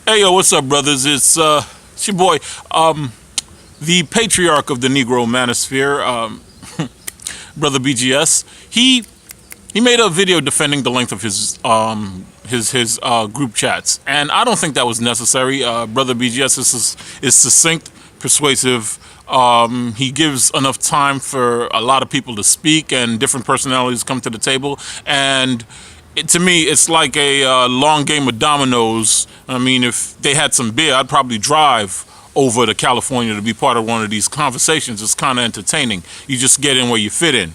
Hey, yo, what's up, brothers? It's your boy, the patriarch of the Negro Manosphere, brother BGS. He made a video defending the length of his group chats, and I don't think that was necessary. Brother BGS is succinct, persuasive. He gives enough time for a lot of people to speak and different personalities come to the table, and to me, it's like a long game of dominoes. I mean, if they had some beer, I'd probably drive over to California to be part of one of these conversations. It's kind of entertaining. You just get in where you fit in.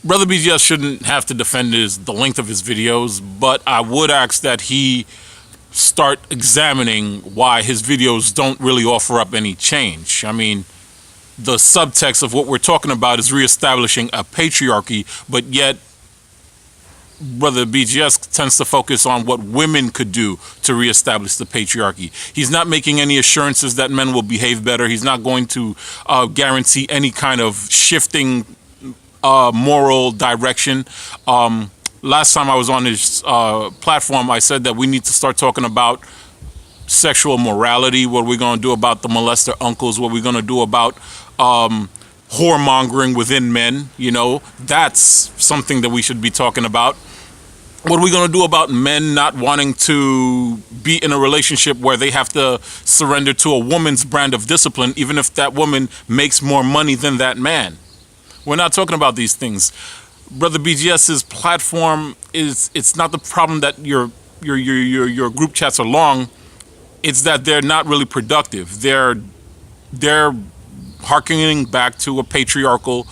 Brother BGS shouldn't have to defend the length of his videos, but I would ask that he start examining why his videos don't really offer up any change. I mean, the subtext of what we're talking about is reestablishing a patriarchy, but yet Brother BGS tends to focus on what women could do to reestablish the patriarchy. He's not making any assurances that men will behave better. He's not going to guarantee any kind of shifting moral direction. Last time I was on his platform, I said that we need to start talking about sexual morality, what we're going to do about the molester uncles, what we're going to do about whoremongering within men. You know, that's something that we should be talking about. What are we going to do about men not wanting to be in a relationship where they have to surrender to a woman's brand of discipline, even if that woman makes more money than that man? We're not talking about these things. Brother BGS's platform it's not the problem that your group chats are long. It's that they're not really productive. They're harkening back to a patriarchal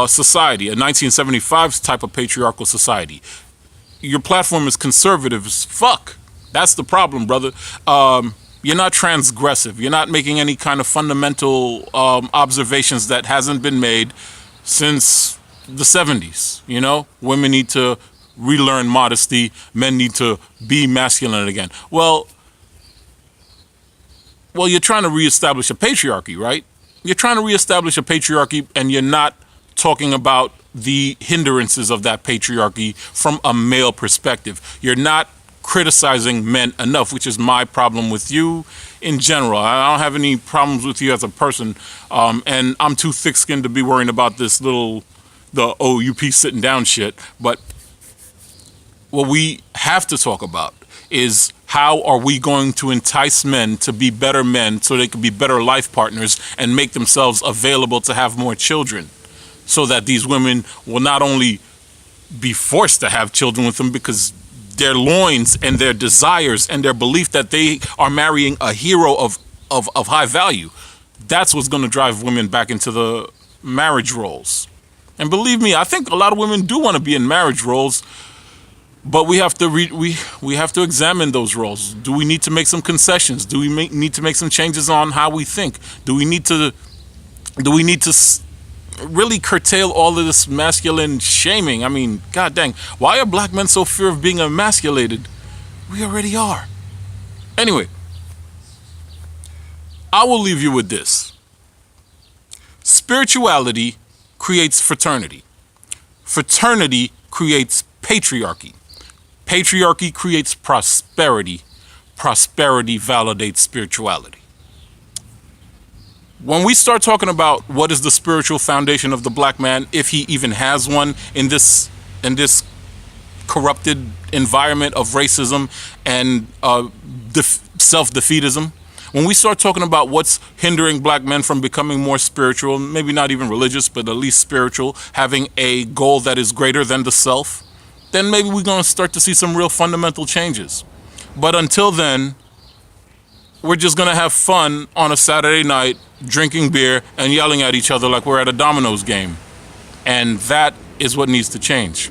society, a 1975 type of patriarchal society. Your platform is conservative as fuck. That's the problem, brother. You're not transgressive. You're not making any kind of fundamental observations that hasn't been made since the 70s. You know, women need to relearn modesty. Men need to be masculine again. Well, you're trying to reestablish a patriarchy, right? You're trying to reestablish a patriarchy, and you're not talking about the hindrances of that patriarchy from a male perspective. You're not criticizing men enough, which is my problem with you in general. I don't have any problems with you as a person, and I'm too thick-skinned to be worrying about the OUP sitting down shit. But what we have to talk about is how are we going to entice men to be better men so they can be better life partners and make themselves available to have more children, so that these women will not only be forced to have children with them because their loins and their desires and their belief that they are marrying a hero of high value. That's what's going to drive women back into the marriage roles. And believe me, I think a lot of women do want to be in marriage roles, but we have to we have to examine those roles. Do we need to make some concessions? Do we need to make some changes on how we think? Do we need to really curtail all of this masculine shaming? I mean, god dang, why are black men so fear of being emasculated? We already are. Anyway, I will leave you with this. Spirituality creates fraternity. Fraternity creates patriarchy. Patriarchy creates prosperity. Prosperity validates spirituality. When we start talking about what is the spiritual foundation of the black man, if he even has one in this corrupted environment of racism and self-defeatism, when we start talking about what's hindering black men from becoming more spiritual, maybe not even religious, but at least spiritual, having a goal that is greater than the self, then maybe we're going to start to see some real fundamental changes. But until then, we're just going to have fun on a Saturday night, drinking beer and yelling at each other like we're at a dominoes game. And that is what needs to change.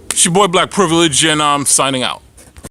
It's your boy Black Privilege, and I'm signing out.